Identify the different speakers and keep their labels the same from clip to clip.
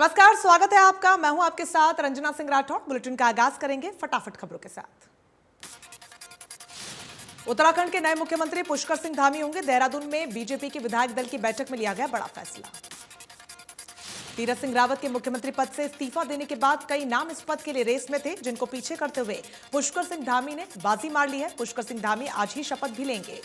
Speaker 1: नमस्कार, स्वागत है आपका। मैं हूं आपके साथ रंजना सिंह राठौड़। बुलेटिन का आगाज करेंगे फटाफट खबरों के साथ। उत्तराखंड के नए मुख्यमंत्री पुष्कर सिंह धामी होंगे। देहरादून में बीजेपी के विधायक दल की बैठक में लिया गया बड़ा फैसला। तीरथ सिंह रावत के मुख्यमंत्री पद से इस्तीफा देने के बाद कई नाम इस पद के लिए रेस में थे, जिनको पीछे करते हुए पुष्कर सिंह धामी ने बाजी मार ली है। पुष्कर सिंह धामी आज ही शपथ भी लेंगे।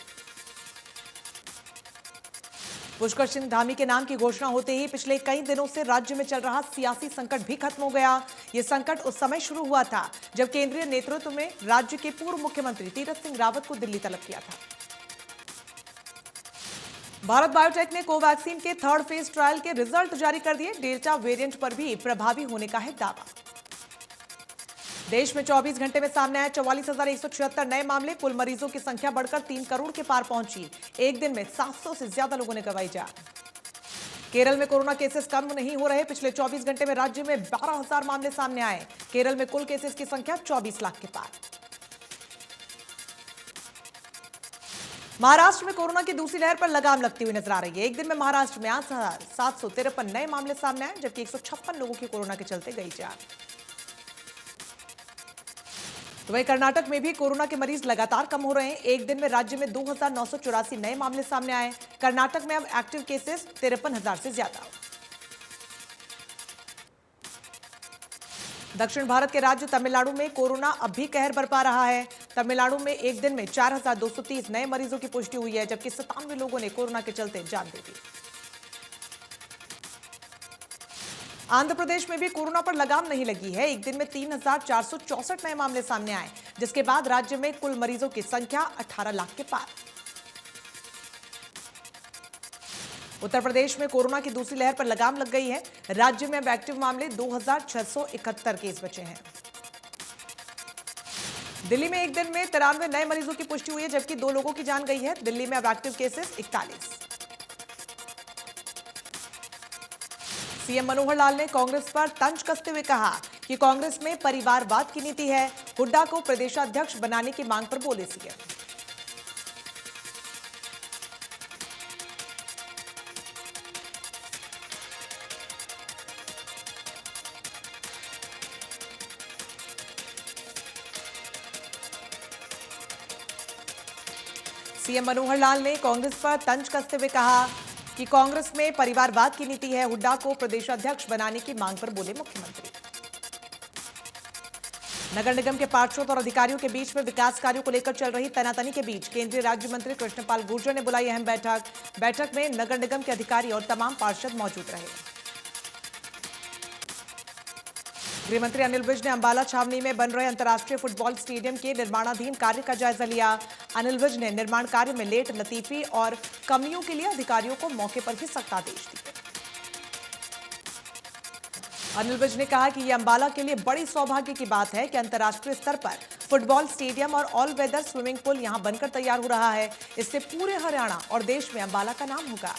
Speaker 1: पुष्कर सिंह धामी के नाम की घोषणा होते ही पिछले कई दिनों से राज्य में चल रहा सियासी संकट भी खत्म हो गया। यह संकट उस समय शुरू हुआ था जब केंद्रीय नेतृत्व में राज्य के पूर्व मुख्यमंत्री तीरथ सिंह रावत को दिल्ली तलब किया था। भारत बायोटेक ने कोवैक्सीन के थर्ड फेज ट्रायल के रिजल्ट जारी कर दिए। डेल्टा वेरिएंट पर भी प्रभावी होने का है दावा। देश में 24 घंटे में सामने आए 44,176 नए मामले। कुल मरीजों की संख्या बढ़कर 3 करोड़ के पार पहुंची। एक दिन में 700 से ज्यादा लोगों ने गंवाई जान। केरल में कोरोना केसेस कम नहीं हो रहे। पिछले 24 घंटे में राज्य में 12,000 मामले सामने आए। केरल में कुल केसेस की संख्या 24 लाख के पार। महाराष्ट्र में कोरोना की दूसरी लहर पर लगाम लगती हुई नजर आ रही है। एक दिन में महाराष्ट्र में 8,753 नए मामले सामने आए, जबकि 156 लोगों की कोरोना के चलते गई जान। तो वहीं कर्नाटक में भी कोरोना के मरीज लगातार कम हो रहे हैं। एक दिन में राज्य में 2,984 नए मामले सामने आए। कर्नाटक में अब एक्टिव केसेस 53,000 से ज्यादा। दक्षिण भारत के राज्य तमिलनाडु में कोरोना अब भी कहर बरपा रहा है। तमिलनाडु में एक दिन में 4,230 नए मरीजों की पुष्टि हुई है, जबकि 97 लोगों ने कोरोना के चलते जान दे दी। आंध्र प्रदेश में भी कोरोना पर लगाम नहीं लगी है। एक दिन में 3,464 नए मामले सामने आए, जिसके बाद राज्य में कुल मरीजों की संख्या 18 लाख के पार। उत्तर प्रदेश में कोरोना की दूसरी लहर पर लगाम लग गई है। राज्य में अब एक्टिव मामले 2,671 केस बचे हैं। दिल्ली में एक दिन में 93 नए मरीजों की पुष्टि हुई है, जबकि 2 लोगों की जान गई है। दिल्ली में अब active cases 41। CM Manohar Lal ने कांग्रेस पर तंज कसते हुए कहा कि कांग्रेस में परिवारवाद की नीति है। हुड्डा को प्रदेशाध्यक्ष बनाने की मांग पर बोले सीएम। सीएम मनोहर लाल ने कांग्रेस पर तंज कसते हुए कहा कि कांग्रेस में परिवारवाद की नीति है। हुड्डा को प्रदेशाध्यक्ष बनाने की मांग पर बोले मुख्यमंत्री। नगर निगम के पार्षद और अधिकारियों के बीच में विकास कार्यों को लेकर चल रही तनातनी के बीच केंद्रीय राज्य मंत्री कृष्णपाल गुर्जर ने बुलाई अहम बैठक में नगर निगम के अधिकारी और तमाम पार्षद मौजूद रहे। गृह मंत्री अनिल विज ने अंबाला छावनी में बन रहे अंतर्राष्ट्रीय फुटबॉल स्टेडियम के निर्माणाधीन कार्य का जायजा लिया। अनिल विज ने निर्माण कार्य में लेट लतीफी और कमियों के लिए अधिकारियों को मौके पर ही सख्त आदेश दिए। अनिल विज ने कहा कि यह अंबाला के लिए बड़ी सौभाग्य की बात है कि अंतर्राष्ट्रीय स्तर पर फुटबॉल स्टेडियम और ऑल वेदर स्विमिंग पूल यहां बनकर तैयार हो रहा है। इससे पूरे हरियाणा और देश में अंबाला का नाम होगा।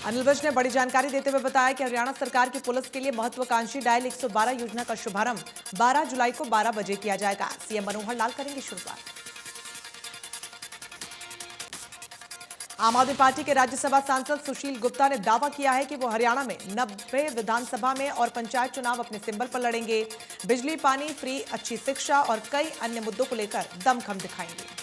Speaker 1: अनिल विज ने बड़ी जानकारी देते हुए बताया कि हरियाणा सरकार की पुलिस के लिए महत्वाकांक्षी डायल 112 योजना का शुभारंभ 12 जुलाई को 12 बजे किया जाएगा। सीएम मनोहर लाल करेंगे शुरुआत। आम आदमी पार्टी के राज्यसभा सांसद सुशील गुप्ता ने दावा किया है कि वो हरियाणा में 90 विधानसभा में और पंचायत चुनाव अपने सिंबल पर लड़ेंगे। बिजली, पानी, फ्री, अच्छी शिक्षा और कई अन्य मुद्दों को लेकर दमखम दिखाएंगे।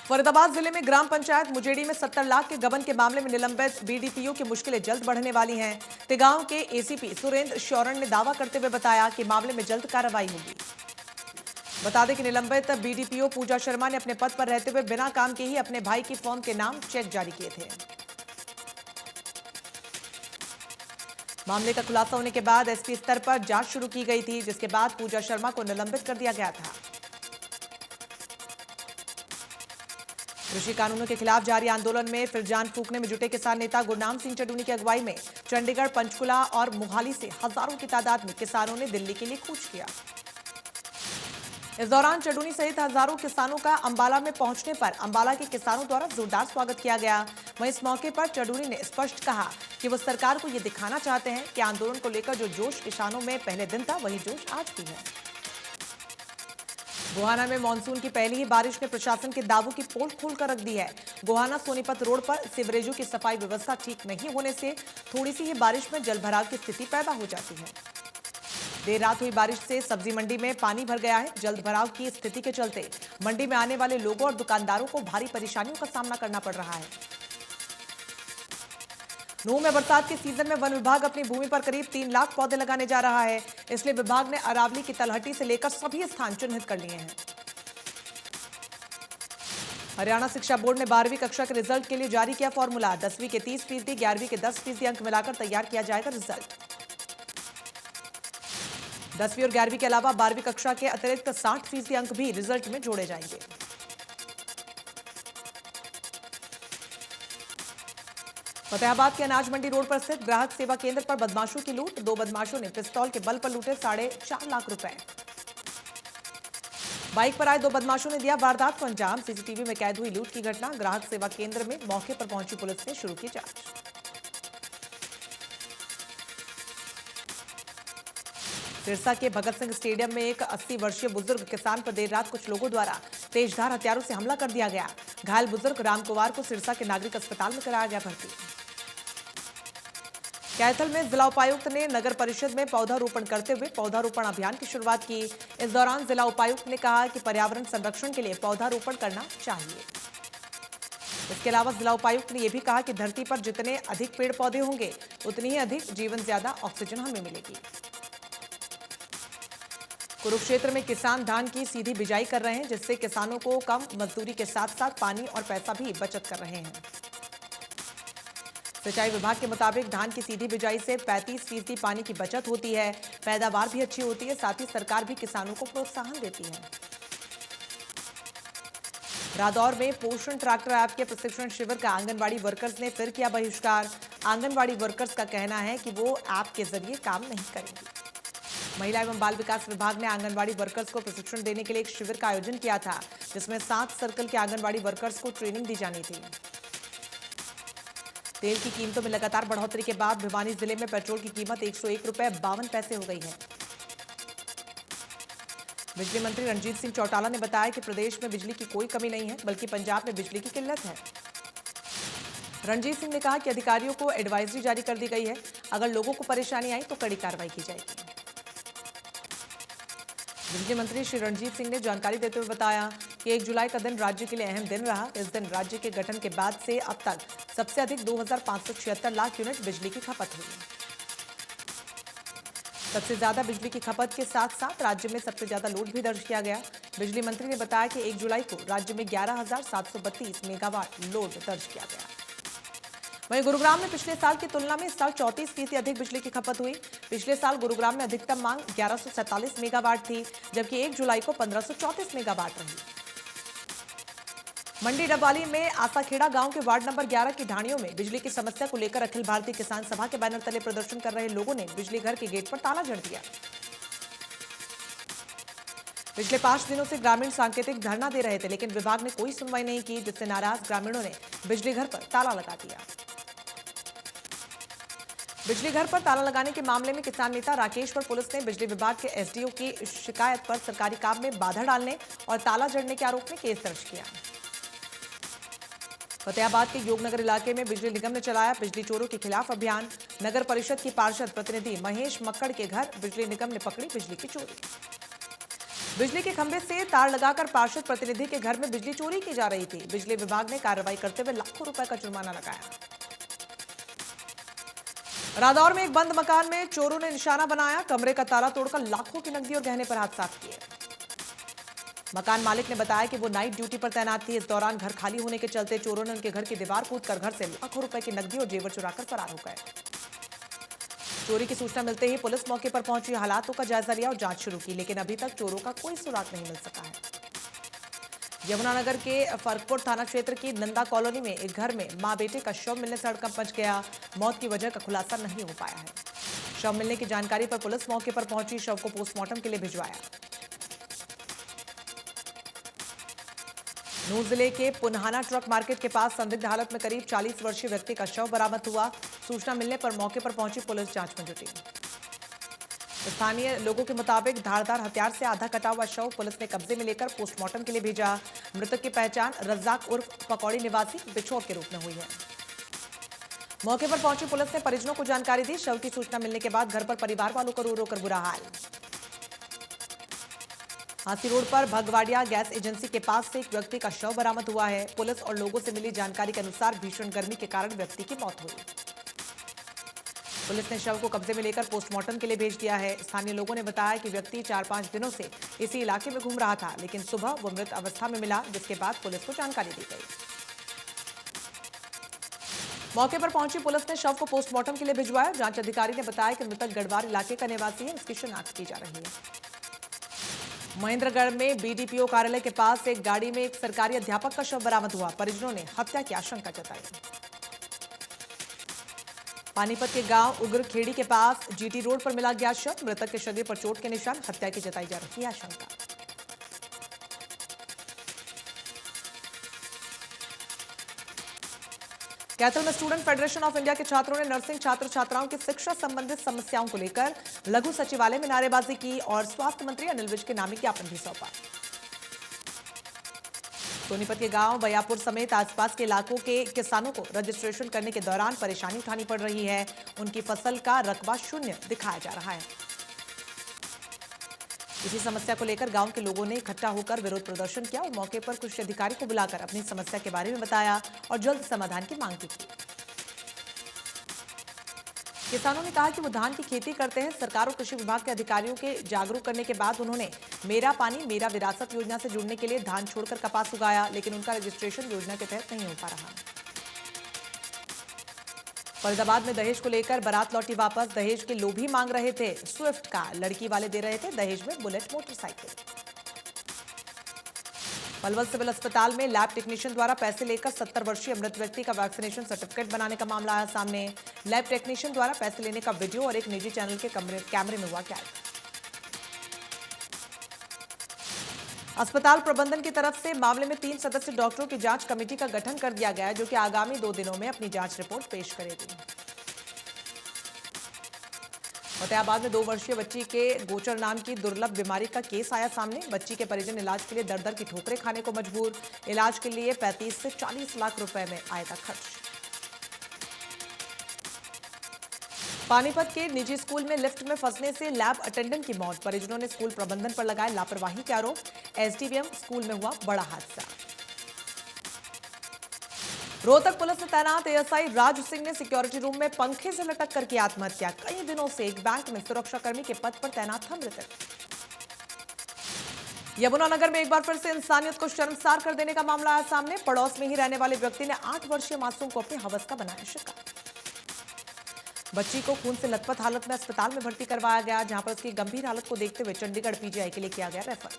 Speaker 1: फरीदाबाद जिले में ग्राम पंचायत मुजेड़ी में 70 लाख के गबन के मामले में निलंबित बीडीपीओ की मुश्किलें जल्द बढ़ने वाली हैं। तिगांव के एसीपी सुरेंद्र शौरण ने दावा करते हुए बताया कि मामले में जल्द कार्रवाई होगी। बता दें कि निलंबित बीडीपीओ पूजा शर्मा ने अपने पद पर रहते हुए बिना काम के ही अपने भाई की फर्म के नाम चेक जारी किए थे। मामले का खुलासा होने के बाद एसपी स्तर पर जांच शुरू की गई थी, जिसके बाद पूजा शर्मा को निलंबित कर दिया गया था। कृषि कानूनों के खिलाफ जारी आंदोलन में फिर जान फूंकने में जुटे किसान नेता गुरनाम सिंह चडूनी की अगुवाई में चंडीगढ़, पंचकुला और मोहाली से हजारों की तादाद में किसानों ने दिल्ली के लिए कूच किया। इस दौरान चडूनी सहित हजारों किसानों का अंबाला में पहुंचने पर अंबाला के किसानों द्वारा जोरदार स्वागत किया गया। वहीं इस मौके पर चडूनी ने स्पष्ट कहा कि वो सरकार को ये दिखाना चाहते हैं कि आंदोलन को लेकर जो जोश किसानों में पहले दिन था, वही जोश आज भी है। गोहाना में मानसून की पहली ही बारिश ने प्रशासन के दावों की पोल खोलकर रख दी है। गोहाना सोनीपत रोड पर सीवरेजों की सफाई व्यवस्था ठीक नहीं होने से थोड़ी सी ही बारिश में जलभराव की स्थिति पैदा हो जाती है। देर रात हुई बारिश से सब्जी मंडी में पानी भर गया है। जल्द भराव की स्थिति के चलते मंडी में आने वाले लोगों और दुकानदारों को भारी परेशानियों का सामना करना पड़ रहा है। नूह में बरसात के सीजन में वन विभाग अपनी भूमि पर करीब 3 लाख पौधे लगाने जा रहा है। इसलिए विभाग ने अरावली की तलहटी से लेकर सभी स्थान चिन्हित कर लिए हैं। हरियाणा शिक्षा बोर्ड ने 12वीं कक्षा के रिजल्ट के लिए जारी किया फॉर्मूला। 10वीं के 30%, 11वीं के 10% अंक मिलाकर तैयार किया जाएगा रिजल्ट। 10वीं और 11वीं के अलावा 12वीं कक्षा के अतिरिक्त 60% अंक भी रिजल्ट में जोड़े जाएंगे। फतेहाबाद के अनाज मंडी रोड पर स्थित ग्राहक सेवा केंद्र पर बदमाशों की लूट। 2 बदमाशों ने पिस्तौल के बल पर लूटे 4.5 लाख रुपए। बाइक पर आए 2 बदमाशों ने दिया वारदात को अंजाम। सीसीटीवी में कैद हुई लूट की घटना। ग्राहक सेवा केंद्र में मौके पर पहुंची पुलिस ने शुरू की जांच। सिरसा के भगत सिंह स्टेडियम में एक 80 वर्षीय बुजुर्ग किसान पर देर रात कुछ लोगों द्वारा तेजधार हथियारों से हमला कर दिया गया। घायल बुजुर्ग राम कुमार को सिरसा के नागरिक अस्पताल में कराया गया भर्ती। कैथल में जिला उपायुक्त ने नगर परिषद में पौधारोपण करते हुए पौधारोपण अभियान की शुरुआत की। इस दौरान जिला उपायुक्त ने कहा कि पर्यावरण संरक्षण के लिए पौधारोपण करना चाहिए। इसके अलावा जिला उपायुक्त ने यह भी कहा कि धरती पर जितने अधिक पेड़ पौधे होंगे उतनी ही अधिक जीवन ज्यादा ऑक्सीजन हमें मिलेगी। कुरुक्षेत्र में किसान धान की सीधी बिजाई कर रहे हैं, जिससे किसानों को कम मजदूरी के साथ साथ पानी और पैसा भी बचत कर रहे हैं। सिंचाई विभाग के मुताबिक धान की सीधी बिजाई से 35% पानी की बचत होती है, पैदावार भी अच्छी होती है, साथ ही सरकार भी किसानों को प्रोत्साहन देती है। रादौर में पोषण ट्रैक्टर ऐप के प्रशिक्षण शिविर का आंगनबाड़ी वर्कर्स ने फिर किया बहिष्कार। आंगनबाड़ी वर्कर्स का कहना है कि वो ऐप के जरिए काम नहीं करेंगी। महिला एवं बाल विकास विभाग ने आंगनबाड़ी वर्कर्स को प्रशिक्षण देने के लिए एक शिविर का आयोजन किया था, जिसमें 7 सर्कल के आंगनबाड़ी वर्कर्स को ट्रेनिंग दी जानी थी। तेल की कीमतों में लगातार बढ़ोतरी के बाद भिवानी जिले में पेट्रोल की कीमत 101 रुपए 52 पैसे हो गई है। बिजली मंत्री रणजीत सिंह चौटाला ने बताया कि प्रदेश में बिजली की कोई कमी नहीं है, बल्कि पंजाब में बिजली की किल्लत है। रणजीत सिंह ने कहा कि अधिकारियों को एडवाइजरी जारी कर दी गई है, अगर लोगों को परेशानी आई तो कड़ी कार्रवाई की जाएगी। बिजली मंत्री श्री रणजीत सिंह ने जानकारी देते हुए बताया कि 1 जुलाई का दिन राज्य के लिए अहम दिन रहा। इस दिन राज्य के गठन के बाद से अब तक सबसे अधिक 2576 लाख यूनिट बिजली की खपत हुई। सबसे ज्यादा बिजली की खपत के साथ साथ राज्य में सबसे ज्यादा लोड भी दर्ज किया गया। बिजली मंत्री ने बताया कि 1 जुलाई को राज्य में 11,732 मेगावाट लोड दर्ज किया गया। वहीं गुरुग्राम में पिछले साल की तुलना में इस साल 34% अधिक बिजली की खपत हुई। पिछले साल गुरुग्राम में अधिकतम मांग 1147 मेगावाट थी, जबकि 1 जुलाई को 1534 मेगावाट रही। मंडी डबवाली में आसाखेड़ा गांव के वार्ड नंबर 11 की ढाणियों में बिजली की समस्या को लेकर अखिल भारतीय किसान सभा के बैनर तले प्रदर्शन कर रहे लोगों ने बिजली घर के गेट पर ताला जड़ दिया। पिछले 5 दिनों से ग्रामीण सांकेतिक धरना दे रहे थे, लेकिन विभाग ने कोई सुनवाई नहीं की, जिससे नाराज ग्रामीणों ने बिजली घर पर ताला लगा दिया। बिजली घर पर ताला लगाने के मामले में किसान नेता राकेश पर पुलिस ने बिजली विभाग के एसडीओ की शिकायत पर सरकारी काम में बाधा डालने और ताला जड़ने के आरोप में केस दर्ज किया। फतेहाबाद के योगनगर इलाके में बिजली निगम ने चलाया बिजली चोरों के खिलाफ अभियान। नगर परिषद की पार्षद प्रतिनिधि महेश मक्कड़ के घर बिजली निगम ने पकड़ी बिजली की चोरी। बिजली के खंभे से तार लगाकर पार्षद प्रतिनिधि के घर में बिजली चोरी की जा रही थी। बिजली विभाग ने कार्रवाई करते हुए लाखों रुपए का जुर्माना लगाया। रादौर में एक बंद मकान में चोरों ने निशाना बनाया। कमरे का ताला तोड़कर लाखों की नकदी और गहने पर हाथ साफ किए। मकान मालिक ने बताया कि वो नाइट ड्यूटी पर तैनात थी। इस दौरान घर खाली होने के चलते चोरों ने उनके घर की दीवार कूदकर घर से लाखों रुपए की नकदी और जेवर चुराकर फरार हो गए। चोरी की सूचना मिलते ही पुलिस मौके पर पहुंची, हालातों का जायजा लिया और जांच शुरू की, लेकिन अभी तक चोरों का कोई सुराग नहीं मिल सका है। यमुनानगर के फरकपुर थाना क्षेत्र की नंदा कॉलोनी में एक घर में मां बेटे का शव मिलने से हड़कंप मच गया। मौत की वजह का खुलासा नहीं हो पाया है। शव मिलने की जानकारी पर पुलिस मौके पर पहुंची, शव को पोस्टमार्टम के लिए भिजवाया। नूंह जिले के पुन्हाना ट्रक मार्केट के पास संदिग्ध हालत में करीब 40 वर्षीय व्यक्ति का शव बरामद हुआ। सूचना मिलने पर मौके पर पहुंची पुलिस जांच में जुटी। स्थानीय लोगों के मुताबिक धारदार हथियार से आधा कटा हुआ शव पुलिस ने कब्जे में लेकर पोस्टमार्टम के लिए भेजा। मृतक की पहचान रज्जाक उर्फ पकौड़ी निवासी बिछोर के रूप में हुई है। मौके पर पहुंची पुलिस ने परिजनों को जानकारी दी। शव की सूचना मिलने के बाद घर पर परिवार वालों का रो रो कर बुरा हाल। हांसी रोड पर भगवाड़िया गैस एजेंसी के पास से एक व्यक्ति का शव बरामद हुआ है। पुलिस और लोगों से मिली जानकारी के अनुसार भीषण गर्मी के कारण व्यक्ति की मौत हुई। पुलिस ने शव को कब्जे में लेकर पोस्टमार्टम के लिए भेज दिया है। स्थानीय लोगों ने बताया कि व्यक्ति 4-5 दिनों से इसी इलाके में घूम रहा था, लेकिन सुबह वो मृत अवस्था में मिला, जिसके बाद पुलिस को जानकारी दी गई। मौके पर पहुंची पुलिस ने शव को पोस्टमार्टम के लिए भिजवाया। जांच अधिकारी ने बताया कि मृतक गढ़वार इलाके का निवासी है। उसकी शिनाख्त की जा रही है। महेंद्रगढ़ में बीडीपीओ कार्यालय के पास एक गाड़ी में एक सरकारी अध्यापक का शव बरामद हुआ। परिजनों ने हत्या की आशंका जताई। पानीपत के गांव उग्रखेड़ी के पास जीटी रोड पर मिला गया शव। मृतक के शरीर पर चोट के निशान, हत्या की जताई जा रही है आशंका। कैथल में स्टूडेंट फेडरेशन ऑफ इंडिया के छात्रों ने नर्सिंग छात्र छात्राओं की शिक्षा संबंधित समस्याओं को लेकर लघु सचिवालय में नारेबाजी की और स्वास्थ्य मंत्री अनिल विज के नाम ज्ञापन भी सौंपा। सोनीपत के गांव बयापुर समेत आसपास के इलाकों के किसानों को रजिस्ट्रेशन करने के दौरान परेशानी उठानी पड़ रही है। उनकी फसल का रकबा शून्य दिखाया जा रहा है। इसी समस्या को लेकर गांव के लोगों ने इकट्ठा होकर विरोध प्रदर्शन किया और मौके पर कृषि अधिकारी को बुलाकर अपनी समस्या के बारे में बताया और जल्द समाधान की मांग की। किसानों ने कहा कि वो धान की खेती करते हैं। सरकार और कृषि विभाग के अधिकारियों के जागरूक करने के बाद उन्होंने मेरा पानी मेरा विरासत योजना से जुड़ने के लिए धान छोड़कर कपास उगाया, लेकिन उनका रजिस्ट्रेशन योजना के तहत नहीं हो पा रहा। फरीदाबाद में दहेज को लेकर बारात लौटी वापस। दहेज के लोभी मांग रहे थे स्विफ्ट का, लड़की वाले दे रहे थे दहेज में बुलेट मोटरसाइकिल। पलवल सिविल अस्पताल में लैब टेक्नीशियन द्वारा पैसे लेकर 70 वर्षीय मृत व्यक्ति का वैक्सीनेशन सर्टिफिकेट बनाने का मामला आया सामने। लैब टेक्नीशियन द्वारा पैसे लेने का वीडियो और एक निजी चैनल के कैमरे में हुआ कैद। अस्पताल प्रबंधन की तरफ से मामले में 3 सदस्य डॉक्टरों की जांच कमेटी का गठन कर दिया गया है, जो कि आगामी 2 दिनों में अपनी जांच रिपोर्ट पेश करेगी। फतेहाबाद में 2 वर्षीय बच्ची के गोचर नाम की दुर्लभ बीमारी का केस आया सामने। बच्ची के परिजन इलाज के लिए दर-दर की ठोकरें खाने को मजबूर। इलाज के लिए 35 से 40 लाख रुपए में आएगा खर्च। पानीपत के निजी स्कूल में लिफ्ट में फंसने से लैब अटेंडेंट की मौत। परिजनों ने स्कूल प्रबंधन पर लगाए लापरवाही के आरोप। एसडीवीएम स्कूल में हुआ बड़ा हादसा। रोहतक पुलिस में तैनात एएसआई राज सिंह ने सिक्योरिटी रूम में पंखे से लटक कर की आत्महत्या। कई दिनों से एक बैंक में सुरक्षाकर्मी के पद पर तैनात था मृतक। यमुनानगर में एक बार फिर से इंसानियत को शर्मसार कर देने का मामला आया सामने। पड़ोस में ही रहने वाले व्यक्ति ने 8 वर्षीय मासूम को अपने हवस का बनाया शिकार। बच्ची को खून से लथपथ हालत में अस्पताल में भर्ती करवाया गया, जहां पर उसकी गंभीर हालत को देखते हुए चंडीगढ़ पीजीआई के लिए किया गया रेफर।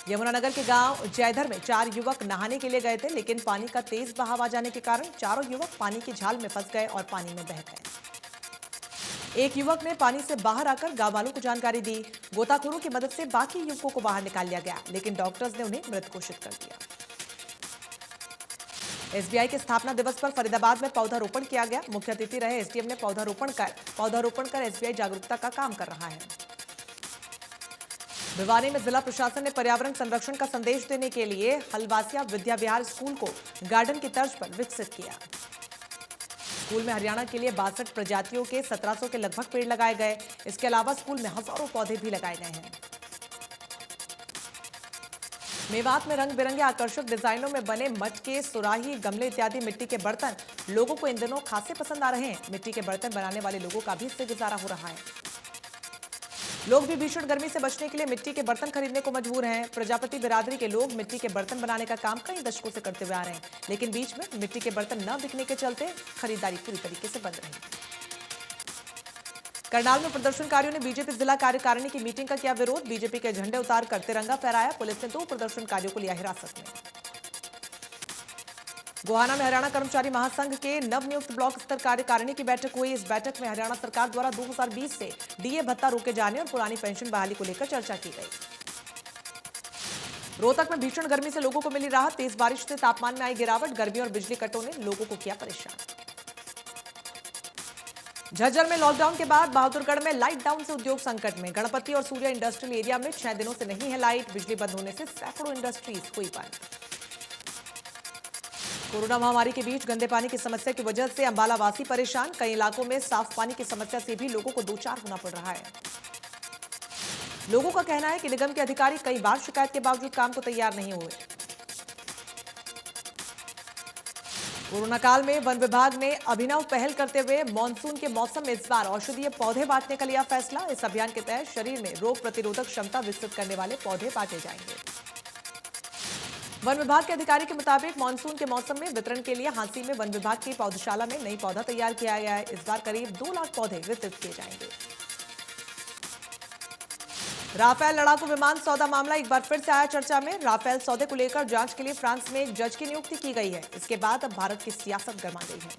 Speaker 1: यमुनानगर के गांव जयधर में 4 युवक नहाने के लिए गए थे, लेकिन पानी का तेज बहाव आ जाने के कारण चारों युवक पानी की झाल में फंस गए और पानी में बह गए। एक युवक ने पानी से बाहर आकर गांव वालों को जानकारी दी। गोताखोरों की मदद से बाकी युवकों को बाहर निकाल लिया गया, लेकिन डॉक्टर्स ने उन्हें मृत घोषित कर दिया। एसबीआई के स्थापना दिवस पर फरीदाबाद में पौधारोपण किया गया। मुख्य अतिथि रहे एसडीएम ने पौधारोपण कर एसबीआई जागरूकता का काम कर रहा है। भिवानी में जिला प्रशासन ने पर्यावरण संरक्षण का संदेश देने के लिए हलवासिया विद्या विहार स्कूल को गार्डन की तर्ज पर विकसित किया। स्कूल में हरियाणा के लिए 62 प्रजातियों के 1700 के लगभग पेड़ लगाए गए। इसके अलावा स्कूल में हजारों पौधे भी लगाए गए हैं। मेवात में रंग बिरंगे आकर्षक डिजाइनों में बने मटके, सुराही, गमले इत्यादि मिट्टी के बर्तन लोगों को इन दिनों खासे पसंद आ रहे हैं। मिट्टी के बर्तन बनाने वाले लोगों का भी इससे गुजारा हो रहा है। लोग भी भीषण गर्मी से बचने के लिए मिट्टी के बर्तन खरीदने को मजबूर हैं। प्रजापति बिरादरी के लोग मिट्टी के बर्तन बनाने का काम कई दशकों से करते हुए आ रहे हैं, लेकिन बीच में मिट्टी के बर्तन न बिकने के चलते खरीदारी पूरी तरीके से बंद रही। करनाल में प्रदर्शनकारियों ने बीजेपी जिला कार्यकारिणी की मीटिंग का किया विरोध। बीजेपी के झंडे उतार कर तिरंगा फहराया। पुलिस ने 2 प्रदर्शनकारियों को लिया हिरासत में। गोहाना में हरियाणा कर्मचारी महासंघ के नवनियुक्त ब्लॉक स्तर कार्यकारिणी की बैठक हुई। इस बैठक में हरियाणा सरकार द्वारा 2020 से डीए भत्ता रोके जाने और पुरानी पेंशन बहाली को लेकर चर्चा की गई। रोहतक में भीषण गर्मी से लोगों को मिली राहत। तेज बारिश से तापमान में आई गिरावट। गर्मी और बिजली कटों ने लोगों को किया परेशान। झज्जर में लॉकडाउन के बाद बहादुरगढ़ में लाइट डाउन से उद्योग संकट में। गणपति और सूर्या इंडस्ट्रियल एरिया में 6 दिनों से नहीं है लाइट। बिजली बंद होने से सैकड़ों इंडस्ट्रीज हुई बंद। कोरोना महामारी के बीच गंदे पानी की समस्या की वजह से अंबाला वासी परेशान। कई इलाकों में साफ पानी की समस्या से भी लोगों को दो चार होना पड़ रहा है। लोगों का कहना है कि निगम के अधिकारी कई बार शिकायत के बावजूद काम को तैयार नहीं हुए। कोरोना काल में वन विभाग ने अभिनव पहल करते हुए मानसून के मौसम में इस बार औषधीय पौधे बांटने का लिया फैसला। इस अभियान के तहत शरीर में रोग प्रतिरोधक क्षमता विकसित करने वाले पौधे बांटे जाएंगे। वन विभाग के अधिकारी के मुताबिक मानसून के मौसम में वितरण के लिए हांसी में वन विभाग की पौधशाला में नई पौधा तैयार किया गया है। इस बार करीब 2 लाख पौधे वितरित किए जाएंगे। राफेल लड़ाकू विमान सौदा मामला एक बार फिर से आया चर्चा में। राफेल सौदे को लेकर जांच के लिए फ्रांस में एक जज की नियुक्ति की गई है। इसके बाद अब भारत की सियासत गर्मा गई है।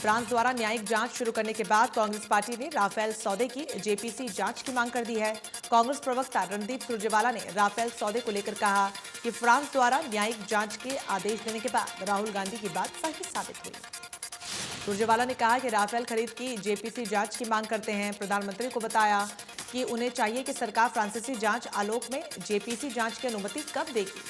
Speaker 1: फ्रांस द्वारा न्यायिक जांच शुरू करने के बाद कांग्रेस पार्टी ने राफेल सौदे की जेपीसी जांच की मांग कर दी है। कांग्रेस प्रवक्ता रणदीप सुरजेवाला ने राफेल सौदे को लेकर कहा कि फ्रांस द्वारा न्यायिक जांच के आदेश देने के बाद राहुल गांधी की बात सही साबित हुई। सुरजेवाला ने कहा कि राफेल खरीद की जेपीसी जांच की मांग करते हैं। प्रधानमंत्री को बताया कि उन्हें चाहिए कि सरकार फ्रांसीसी जांच आलोक में जेपीसी जांच की अनुमति कब देगी।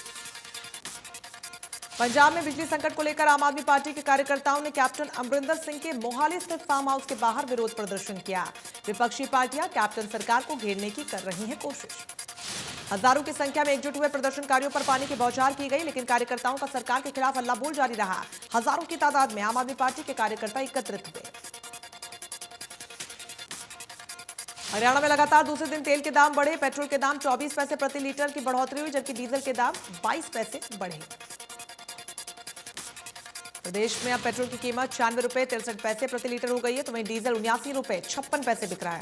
Speaker 1: पंजाब में बिजली संकट को लेकर आम आदमी पार्टी के कार्यकर्ताओं ने कैप्टन अमरिंदर सिंह के मोहाली स्थित फार्म हाउस के बाहर विरोध प्रदर्शन किया। विपक्षी पार्टियां कैप्टन सरकार को घेरने की कर रही हैं कोशिश। हजारों की संख्या में एकजुट हुए प्रदर्शनकारियों पर पानी की बौछार की गई, लेकिन कार्यकर्ताओं का सरकार के खिलाफ हल्ला बोल जारी रहा। हजारों की तादाद में आम आदमी पार्टी के कार्यकर्ता एकत्रित हुए। हरियाणा में लगातार दूसरे दिन तेल के दाम बढ़े। पेट्रोल के दाम 24 पैसे प्रति लीटर की बढ़ोतरी हुई, जबकि डीजल के दाम 22 पैसे बढ़े। प्रदेश में अब पेट्रोल की कीमत 96 रुपए 63 पैसे प्रति लीटर हो गई है, तो वहीं डीजल 79 रुपए 56 पैसे बिक रहा है।